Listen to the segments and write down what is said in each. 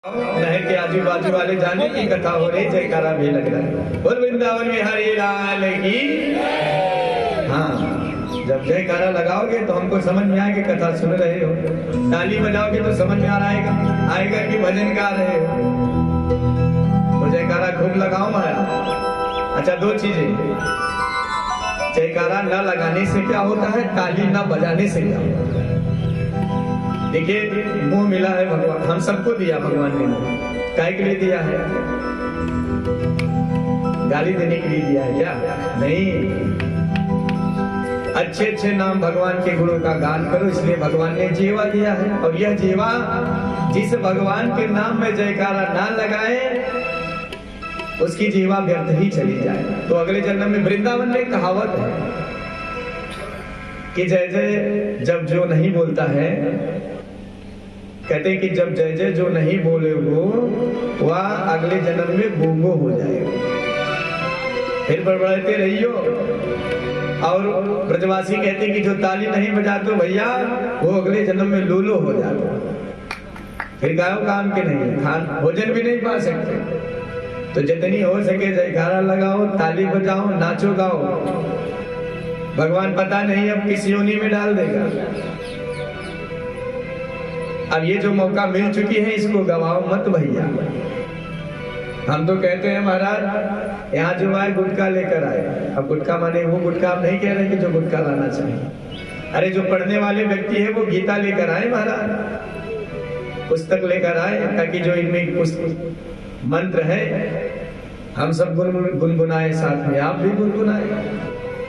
नहर के आजू बाजू वाले जाने की कथा हो रही, जयकारा भी लग रहा है। बोल वृंदावन बिहारी लाल की। हाँ, जब जयकारा लगाओगे तो हमको समझ में आएगी कथा सुन रहे हो। ताली बजाओगे तो समझ में आएगा कि भजन गा रहे हो। तो जयकारा खूब लगाओ महाराज। अच्छा, दो चीजें, जयकारा न लगाने से क्या होता है, ताली न बजाने से क्या होता है। देखिए, मुंह मिला है भगवान, हम सबको दिया भगवान ने। काय के लिए दिया है? गाली देने के लिए दिया है क्या? नहीं, अच्छे अच्छे नाम भगवान के गुणों का गान करो, इसलिए भगवान ने जीवा दिया है। और यह जीवा जिस भगवान के नाम में जयकारा ना लगाए, उसकी जीवा व्यर्थ ही चली जाए। तो अगले जन्म में, वृंदावन में कहावत है कि जय जय जब जो नहीं बोलता है, कहते हैं कि जब जय जय जो नहीं बोले हो, वह अगले जन्म में गूंगो हो जाएगा। फिर बड़बड़ाते रहियो। और ब्रजवासी कहते हैं कि जो ताली नहीं बजाते भैया, वो अगले जन्म में लूलो हो जाते। फिर गायो काम के नहीं, खान भोजन भी नहीं पा सकते। तो जितनी हो सके जयकारा लगाओ, ताली बजाओ, नाचो गाओ। भगवान पता नहीं अब किस योनि में डाल देगा। अब ये जो मौका मिल चुकी है, इसको गवाओ मत भैया। हम तो कहते हैं महाराज, यहाँ जो आए गुटखा लेकर आए। अब गुटखा माने वो गुटखा आप नहीं कह रहे कि जो गुटखा लाना चाहिए। अरे जो पढ़ने वाले व्यक्ति है वो गीता लेकर आए महाराज, पुस्तक लेकर आए, ताकि जो इनमें मंत्र है हम सब गुनगुनाए, साथ में आप भी गुनगुनाए।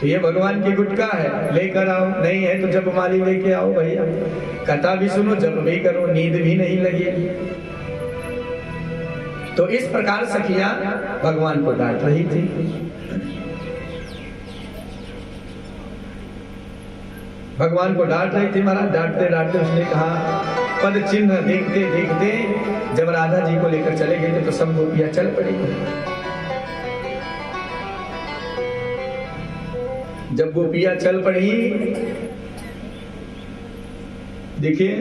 तो ये भगवान की गुटका है, लेकर आओ। नहीं है तो जपमाली लेके आओ भैया, कथा भी सुनो, जप भी करो, नींद भी नहीं लगेगी। तो इस प्रकार सखिया भगवान को डांट रही थी। भगवान को डांट रही थी महाराज। डांटते डांटते उसने कहा, पद चिन्ह देखते देखते जब राधा जी को लेकर चले गए थे तो सब गोपियां चल पड़ी। जब गोपियां चल पड़ी, देखिए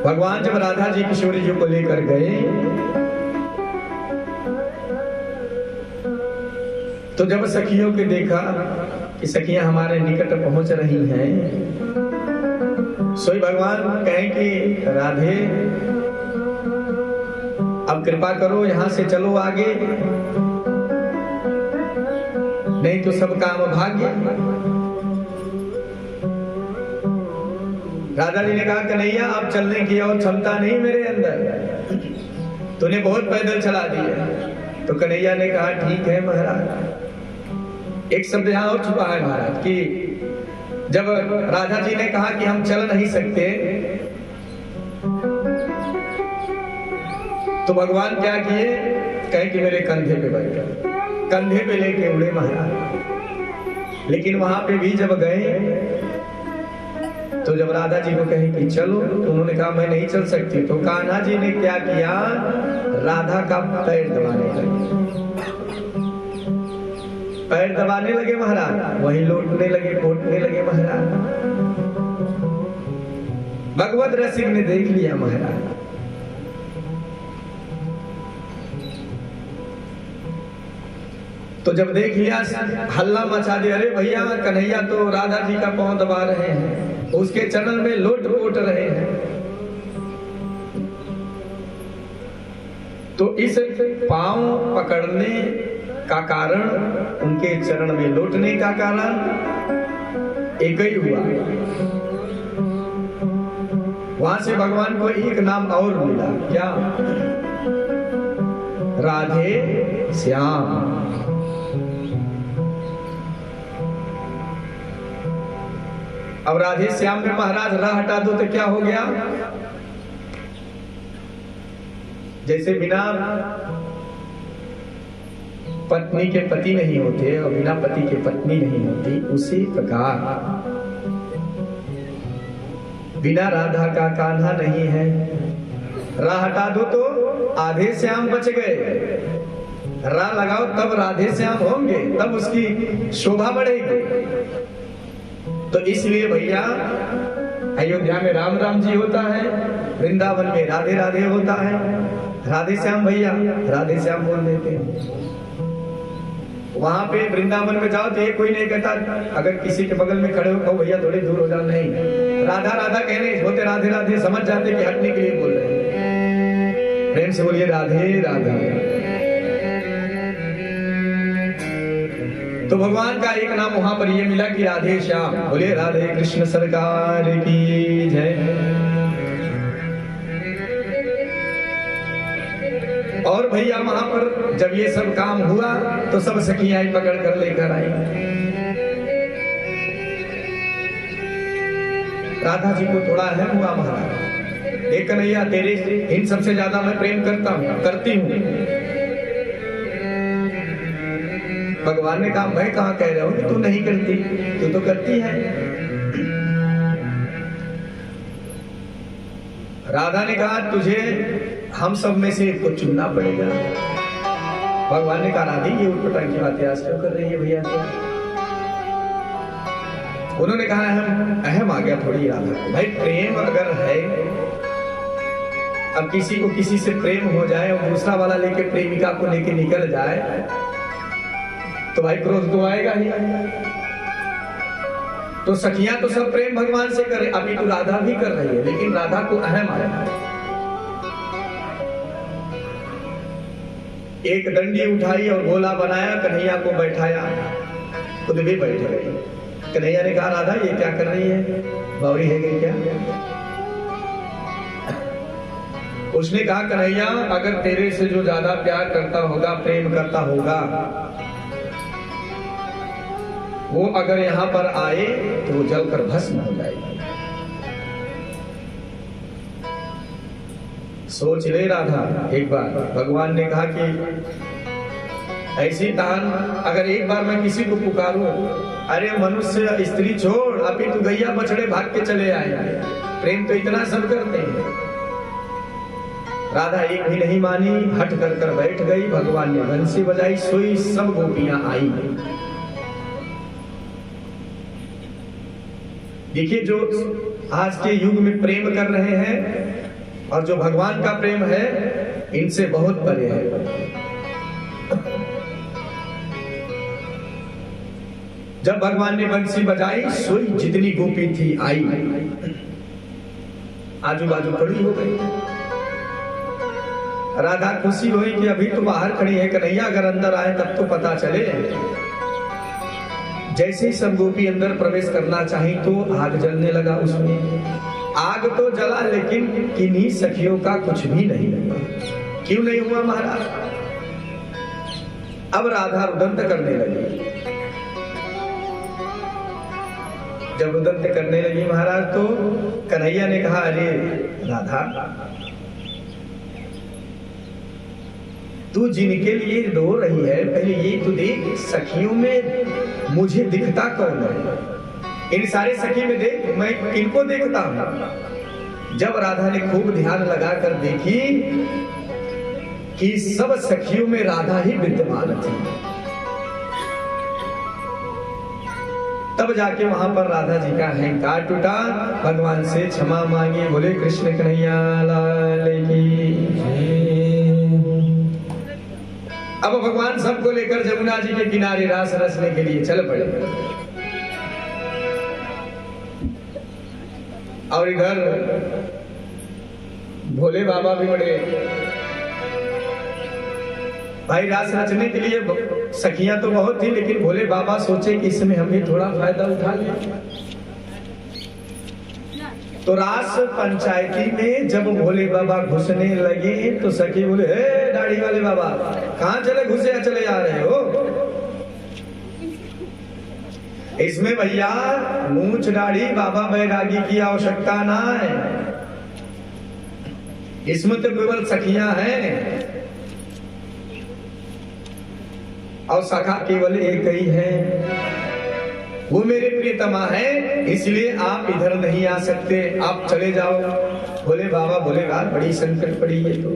भगवान जब राधा जी किशोरी जी को लेकर गए, तो जब सखियों के देखा कि सखियां हमारे निकट पहुंच रही हैं, सोई भगवान कहें कि राधे अब कृपा करो, यहां से चलो आगे, नहीं तो सब काम भाग्य। राधा जी ने कहा, कन्हैया अब चलने की और क्षमता नहीं मेरे अंदर, तूने बहुत पैदल चला दिया। तो कन्हैया ने कहा, ठीक है महाराज। एक शब्द यहां और छुपा है महाराज कि जब राधा जी ने कहा कि हम चल नहीं सकते, तो भगवान क्या किए, कहे कि मेरे कंधे पे बैठे, कंधे पे लेके उड़े महाराज। लेकिन वहां पे भी जब गए, तो जब राधा जी को कहे कि चलो, तो उन्होंने कहा मैं नहीं चल सकती। तो कान्हा जी ने क्या किया, राधा का पैर दबाने लगे। पैर दबाने लगे महाराज, वही लौटने लगे, पोटने लगे महाराज। भगवत रसिक ने देख लिया महाराज। तो जब देख लिया, हल्ला मचा दिया, अरे भैया कन्हैया तो राधा जी का पांव दबा रहे हैं, उसके चरण में लोट पोट रहे हैं। तो इस पांव पकड़ने का कारण, उनके चरण में लौटने का कारण एक ही हुआ। वहां से भगवान को एक नाम और मिला, क्या? राधे श्याम। अब राधे श्याम में महाराज रा हटा दो तो क्या हो गया? जैसे बिना पत्नी के पति नहीं होते और बिना पति के पत्नी नहीं होती, उसी प्रकार बिना राधा का कान्हा नहीं है। रा हटा दो तो आधे श्याम बच गए, रा लगाओ तब राधे श्याम होंगे, तब उसकी शोभा बढ़ेगी। तो इसलिए भैया अयोध्या में राम राम जी होता है, वृंदावन में राधे राधे होता है। राधे श्याम भैया, राधे श्याम बोल देते हैं। वहां पे वृंदावन में जाओ तो ये कोई नहीं कहता, अगर किसी के बगल में खड़े हो कहो भैया थोड़ी दूर हो जाओ, नहीं, राधा राधा कहने होते, राधे राधे समझ जाते कि हटने के लिए बोल रहे हैं। प्रेम से बोलिए राधे राधे। तो भगवान का एक नाम वहां पर ये मिला कि राधे श्याम। बोले राधे कृष्ण सरकार की जय। और भैया वहां पर जब ये सब काम हुआ तो सब सखियां पकड़ कर लेकर आई। राधा जी को थोड़ा अहम हुआ महाराज, एक कन्हैया तेरे इन सबसे ज्यादा मैं प्रेम करता हूं, करती हूं। भगवान ने कहा मैं कहां कह रहा हूं कि तू नहीं करती, तू तो करती है। राधा ने कहा तुझे हम सब में से एक को चुनना पड़ेगा। भगवान ने कहा राधी ये उठपटांग की बातें आज क्यों कर रही है भैया क्या? उन्होंने कहा अहम आ गया थोड़ी राधा को। भाई प्रेम अगर है, अब किसी को किसी से प्रेम हो जाए और दूसरा वाला लेके प्रेमिका को लेके निकल जाए तो भाई क्रोध तो आएगा ही। तो सखियां तो सब प्रेम भगवान से करे, अभी तो राधा भी कर रही है, लेकिन राधा को अहम आया। एक डंडी उठाई और गोला बनाया, कन्हैया को बैठाया, खुद भी बैठ गई। कन्हैया ने कहा राधा ये क्या कर रही है, बावरी है गई क्या? उसने कहा कन्हैया अगर तेरे से जो ज्यादा प्यार करता होगा, प्रेम करता होगा, वो अगर यहाँ पर आए तो वो जलकर भस्म हो जाएगी। सोच ले राधा एक बार। भगवान ने कहा कि ऐसी तान अगर एक बार मैं किसी को पुकारूं, अरे मनुष्य स्त्री छोड़, अभी तू गैया बछड़े भाग के चले आए, प्रेम तो इतना सब करते हैं। राधा एक भी नहीं मानी, हट कर बैठ गई। भगवान ने बंसी बजाई, सोई सब गोपियां आई। देखिए जो आज के युग में प्रेम कर रहे हैं और जो भगवान का प्रेम है इनसे बहुत परे है। जब भगवान ने बंसी बजाई, सोई जितनी गोपी थी आई, आजू बाजू खड़ी हो गई। राधा खुशी हुई कि अभी तो बाहर खड़ी है कन्हैया, अगर अंदर आए तब तो पता चले। जैसे ही सब गोपी अंदर प्रवेश करना चाहिए तो आग जलने लगा उसमें। आग तो जला लेकिन किन्हीं सखियों का कुछ भी नहीं हुआ। क्यों नहीं हुआ महाराज? अब राधा रुदंत करने लगी। जब रुदंत करने लगी महाराज तो कन्हैया ने कहा अरे राधा तू जिनके लिए रो रही है पहले ये तो देख, सखियों में मुझे दिखता कौन है? इन सारे सखी में देख मैं किनको देखता हूं। जब राधा ने खूब ध्यान लगाकर देखी कि सब सखियों में राधा ही विद्यमान थी, तब जाके वहां पर राधा जी का अहंकार टूटा। भगवान से क्षमा मांगी। बोले कृष्ण कन्हैया लाल की। अब भगवान सबको लेकर जमुना जी के किनारे रास रचने के लिए चल पड़े। और इधर भोले बाबा भी बड़े भाई रास रचने के लिए सखियां तो बहुत थी, लेकिन भोले बाबा सोचे कि इसमें हम भी थोड़ा फायदा उठा लें। तो रास पंचायती में जब भोले बाबा घुसने लगे तो सखी बोले हे दाढ़ी वाले बाबा कहां चले घुसे चले आ रहे हो? इसमें भैया मूंछ दाढ़ी बाबा बैरागी की आवश्यकता ना है, इसमें तो केवल सखियां हैं और सखा केवल एक ही है, वो मेरे प्रियतमा है, इसलिए आप इधर नहीं आ सकते, आप चले जाओ। बोले बाबा बोलेगा बड़ी संकट पड़ी है तो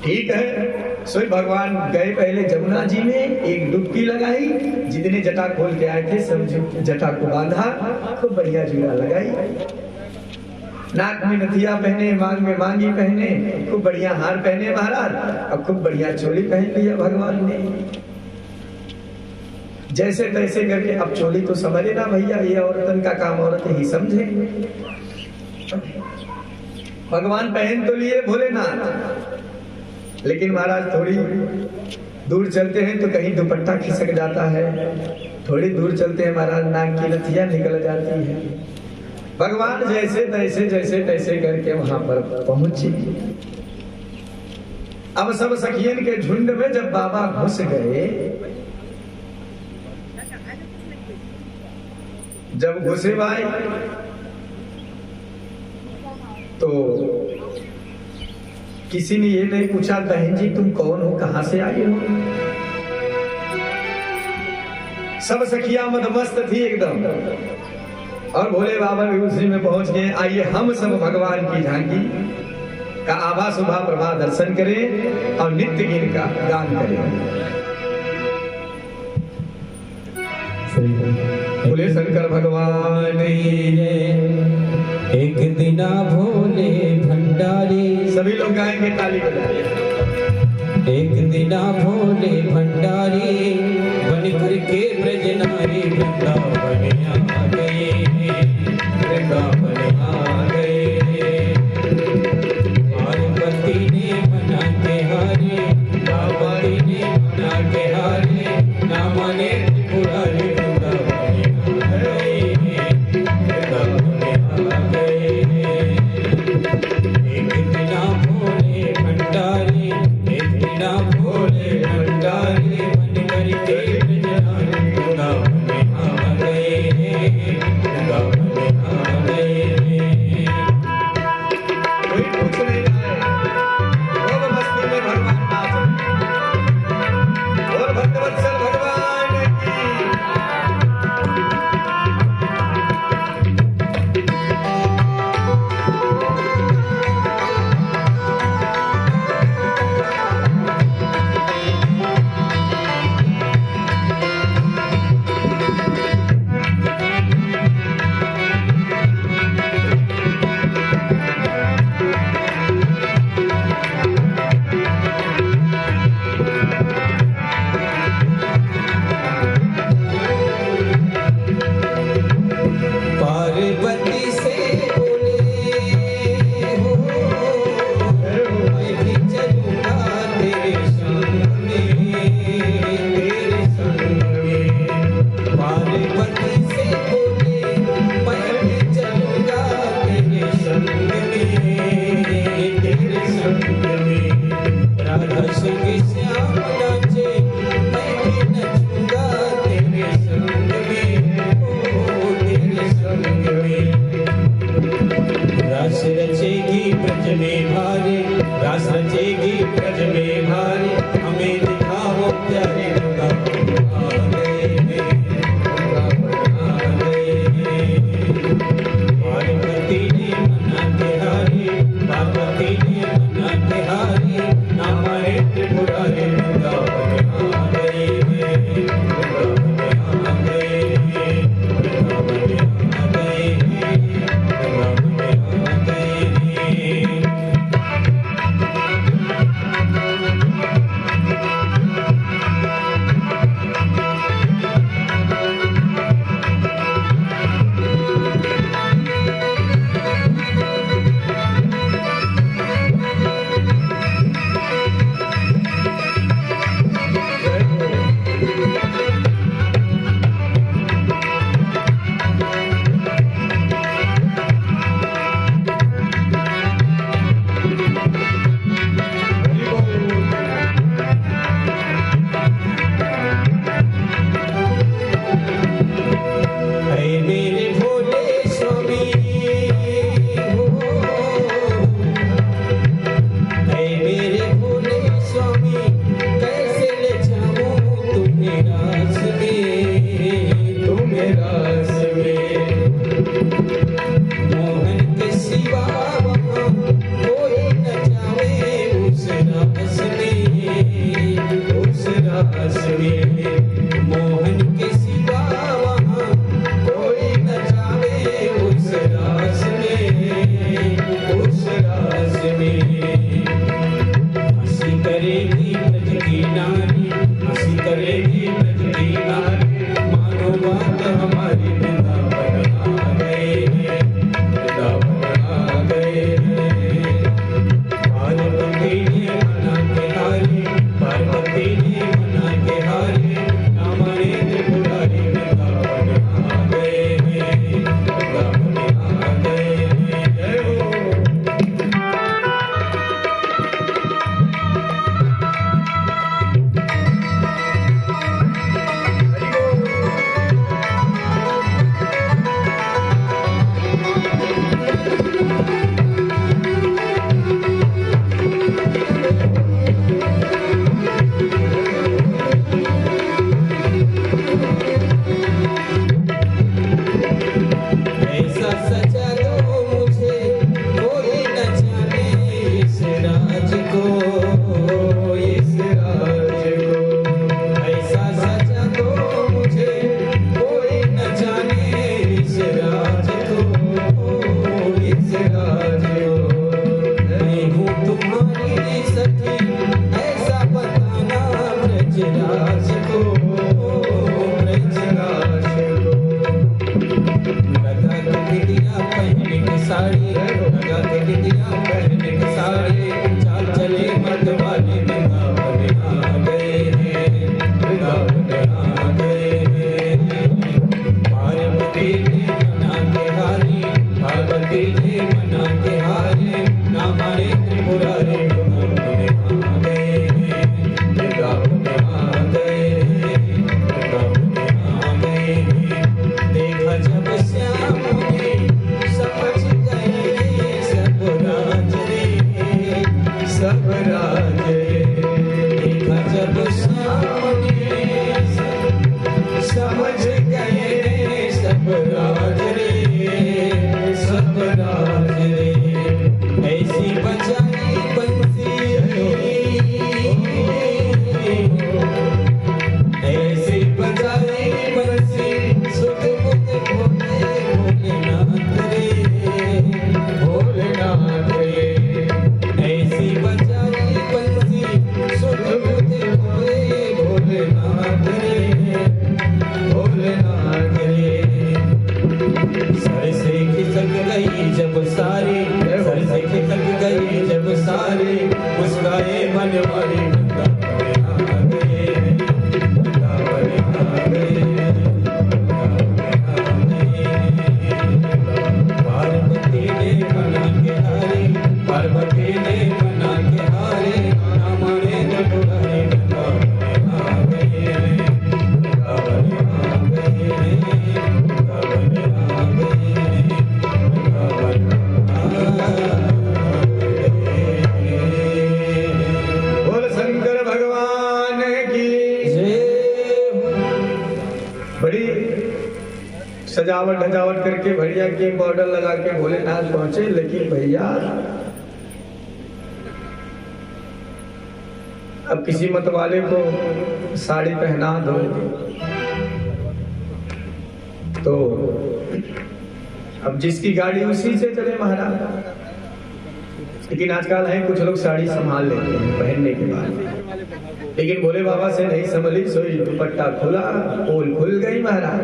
ठीक है। सो भगवान गए पहले जमुना जी में, एक डुबकी लगाई, जितने जटा खोल के आए थे सब जटा को बांधा, खूब बढ़िया जुड़ा लगाई। नाक में नथिया पहने, मांग में मांगी पहने, खूब बढ़िया हार पहने महाराज, अब खूब बढ़िया चोली पहन लिया भगवान ने। जैसे तैसे करके, अब चोली तो समझे ना भैया, ये औरतन का काम औरत ही समझे। भगवान पहन तो लिए भोलेनाथ, लेकिन महाराज थोड़ी दूर चलते हैं तो कहीं दुपट्टा खिसक जाता है, थोड़ी दूर चलते हैं महाराज नाक की नथिया निकल जाती है। भगवान जैसे तैसे करके वहां पर पहुंचे। अब सब सखियन के झुंड में जब बाबा घुस गए, जब घुसे भाई तो किसी ने ये नहीं पूछा बहन जी तुम कौन हो, कहां से आई हो। सब सखिया मदमस्त थी एकदम, और भोले बाबा भी उसी में पहुंच गए। आइए हम सब भगवान की झांकी का आभा सुबह प्रभा दर्शन करें और नित्य गीत का गान करें। बोले शंकर भगवान एक दिना भोले भंडारी, सभी लोग गाएंगे ताली बजाएं। एक दिना भोले भंडारी बन करके ब्रजनारी वृंदावन आ गए, वृंदावन आ गए। पार्वती ने बना के हारे, पार्वती ने बना के हारे, ना माने त्रिपुरारी वृंदावन आ गए, वृंदावन आ गए। एक दिना भोले भंडारी, एक दिना भोले भंडारी बन करके ब्रजनारी वृंदावन आ गए, वृंदावन आ गए। कोई कुछ नहीं आए, भोग मस्ती में भगवान नाच रहे। और भक्तवत्सल भगवान की पार्वती से बोले हो, मैं भी चलूंगा तेरे संग में, तेरे संग में। पार्वती से बोले मैं भी चलूंगा तेरे संग में, तेरे संग में। राधा संग श्याम नाचे, मैं भी नचूंगा तेरे संग में, ओ तेरे संग में। रास रचेगी ब्रज में भारी, रास रचेगी ब्रज में भारी, हमें दिखाओ प्यारे वृंदावन आ गए, वृंदावन आ गए। पार्वती ने मना के हारी, पार्वती ने मना के हारी, ना माने त्रिपुरारी वृंदावन आ गए, वृंदावन आ गए, वृंदावन आ गए, वृंदावन आ गए। राज रे देखा जब सामने समझ गए सब राज रे सब राज रे ऐसी बजाई बंसी ऐसी बजाई बंसी सुख बुध भोले भोलेनाथ रे भोलेनाथ रे ऐसी बजाई बंसी सुख बुध भोले भोलेनाथ रे भोलेनाथ रे सर से खिसक गई जब सारी सर से खिसक गई जब सारी मुस्काए मन वाली वृंदावन रे वृंदावन रे पार्वती ने बना के हारे पार्वती ने बना के हारे नाम ने दुलारी वृंदावन रे वृंदावन बोल शंकर भगवान की बड़ी सजावट धजावट करके बढ़िया की बॉर्डर लगा के भोलेनाथ पहुंचे। लेकिन भैया अब किसी मत वाले को साड़ी पहना दो तो अब जिसकी गाड़ी उसी से चले महाराज। लेकिन आजकल है कुछ लोग साड़ी संभाल लेते हैं पहनने के बाद, लेकिन भोले बाबा से नहीं संभली सोई दुपट्टा खुला पोल खुल गई महाराज।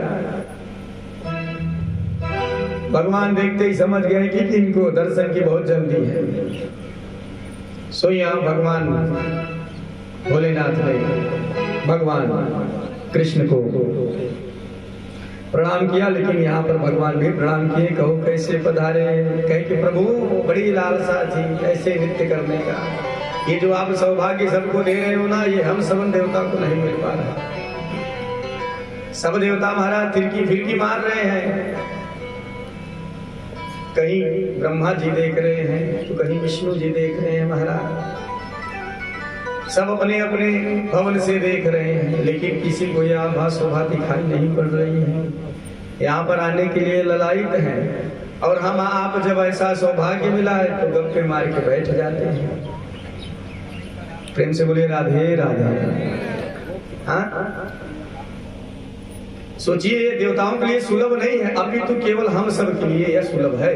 भगवान देखते ही समझ गए कि इनको दर्शन की बहुत जल्दी है। सो यहाँ भगवान भोलेनाथ ने भगवान कृष्ण को प्रणाम किया। लेकिन यहाँ पर भगवान भी प्रणाम किए। कहो कैसे पधारे? कहे कि प्रभु बड़ी लालसा थी ऐसे नृत्य करने का। ये जो आप सौभाग्य सबको दे रहे हो ना, ये हम सब देवता को नहीं मिल पा रहा। सब देवता महाराज फिरकी फिरकी मार रहे हैं। कहीं ब्रह्मा जी देख रहे हैं तो कहीं विष्णु जी देख रहे हैं महाराज। सब अपने अपने भवन से देख रहे हैं, लेकिन किसी को यह आभा शोभा दिखाई नहीं पड़ रही है। यहाँ पर आने के लिए ललायित हैं, और हम आप जब ऐसा सौभाग्य मिला है तो गप्पे मार के बैठ जाते हैं। प्रेम से बोले राधे राधे। हाँ, सोचिए ये देवताओं के लिए सुलभ नहीं है, अभी तो केवल हम सब के लिए यह सुलभ है।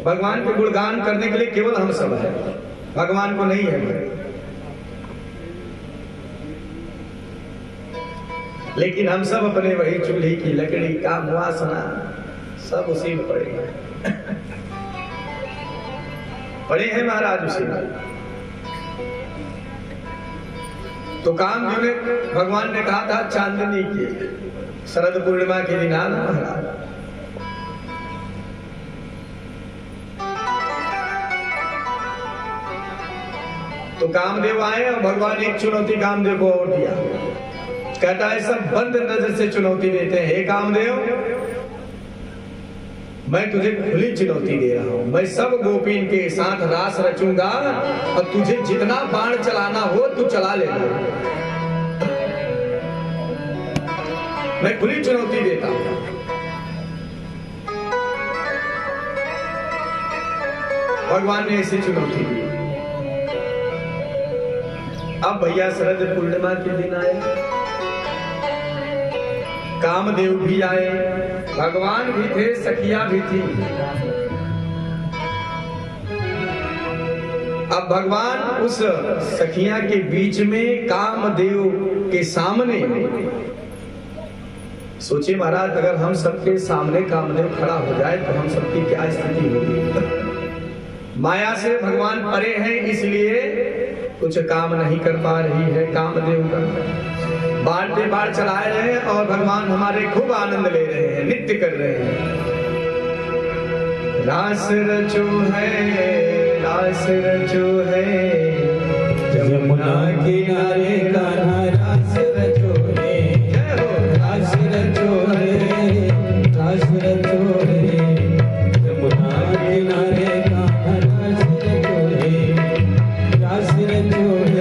भगवान को गुणगान करने के लिए केवल हम सब है, भगवान को नहीं है। लेकिन हम सब अपने वही चूल्ही की लकड़ी का वासना सब उसी में पड़े हैं। पड़े हैं महाराज उसी में। तो कामदेव ने भगवान ने कहा था चांदनी की शरद पूर्णिमा के दिन आना महाराज। तो कामदेव आए और भगवान एक चुनौती कामदेव को और दिया। कहता है सब बंद नजर से चुनौती देते हैं, हे कामदेव मैं तुझे खुली चुनौती दे रहा हूं। मैं सब गोपीन के साथ रास रचूंगा और तुझे जितना बाण चलाना हो तू चला लेना। मैं खुली चुनौती देता हूं। भगवान ने ऐसी चुनौती दी। अब भैया शरद पूर्णिमा के दिन आए, कामदेव भी आए, भगवान भी थे, सखिया भी थी। अब भगवान उस सखिया के बीच में कामदेव के सामने, सोचिए महाराज अगर हम सबके सामने कामदेव खड़ा हो जाए तो हम सबकी क्या स्थिति होगी। माया से भगवान परे हैं, इसलिए कुछ काम नहीं कर पा रही है कामदेव का। बाढ़ पे बाढ़ चलाए रहे हैं और भगवान हमारे खूब आनंद ले रहे हैं, नृत्य कर रहे हैं। रास रचो है, रास रचो है, जमुना किनारे कान्हा रास रचो है, रास रचो है, रास रचो है, जमुना किनारे कान्हा रास रचो है, रास रचो है।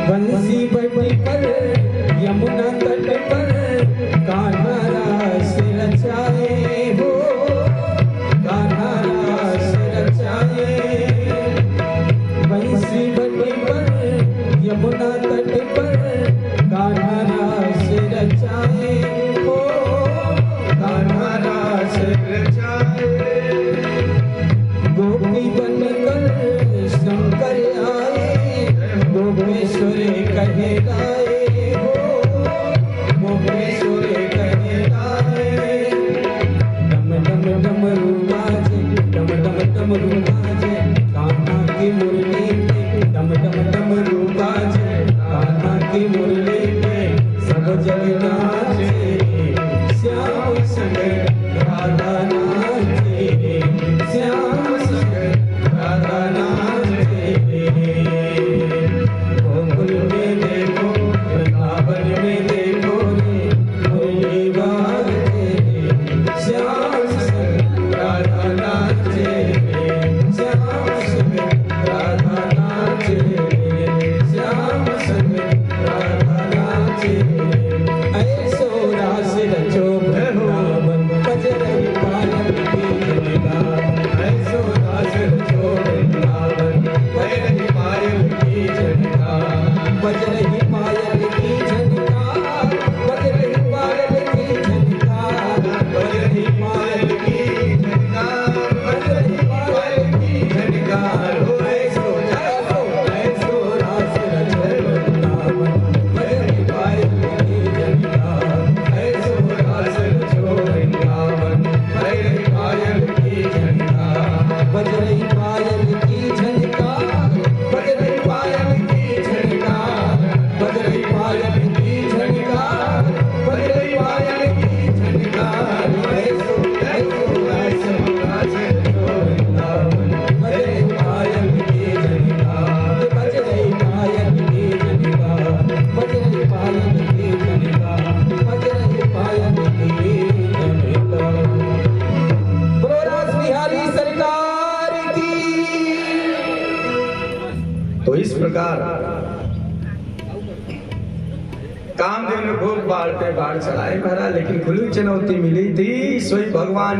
बंसी बटी पर यमुना तट पर कान्हा रास रचाए हो, कान्हा रास रचाए। बंसी बटी पर यमुना तट पर कान्हा रास रचाए हो, कान्हा रास रचाए। गोपी बनकर शंकर आए, गोपेश्वर कहलाए हो, गोपेश्वर कहलाए। डम डम डमरू बाजे, डम डम डमरू बाजे, कान्हा की मुरली पे, डम डम डमरू बाजे, कान्हा की मुरली पे सब जग नाचे। श्याम संग राधा नाचे, श्याम संग राधा नाचे। गोकुल में देखो, वृंदावन में देखो रे, मुरली बाजे, श्याम संग राधा नाचे, श्याम संग राधा नाचे, श्याम संग राधा नाचे। ऐसो रास रचो वृंदावन, बजरंग पायल की झनकार। ऐसो रास रचो वृंदावन, बजरंग पायल की झनकार। बजरंग पायल की झनकार, बजरंग पायल की झनकार, बजरंग पायल की झनकार, बजरंग पायल की झनकार। हो ऐसो ऐसो ऐसो रास रचो वृंदावन, बजरंग पायल की झनकार। ऐसो रास रचो वृंदावन, बजरंग पायल की झनकार। बजरंग पायल की झनकार, बजरंग पायल की झनकार, बजरंग पायल की झनकार, बजरंग पायल की झनकार। ऐसो ऐसो ऐसो रास रचो वृंदावन, बजरंग पायल की झनकार, बजरंग पायल की झनकार, बजरंग पायल की झनकार, बजरंग पायल की झनकार। बोलो रास बिहारी सरकार की। तो इस प्रकार कामदेव ने खूब बाढ़ पे बाढ़ चढ़ाए महाराज, लेकिन खुली चुनौती मिली थी सोई भगवान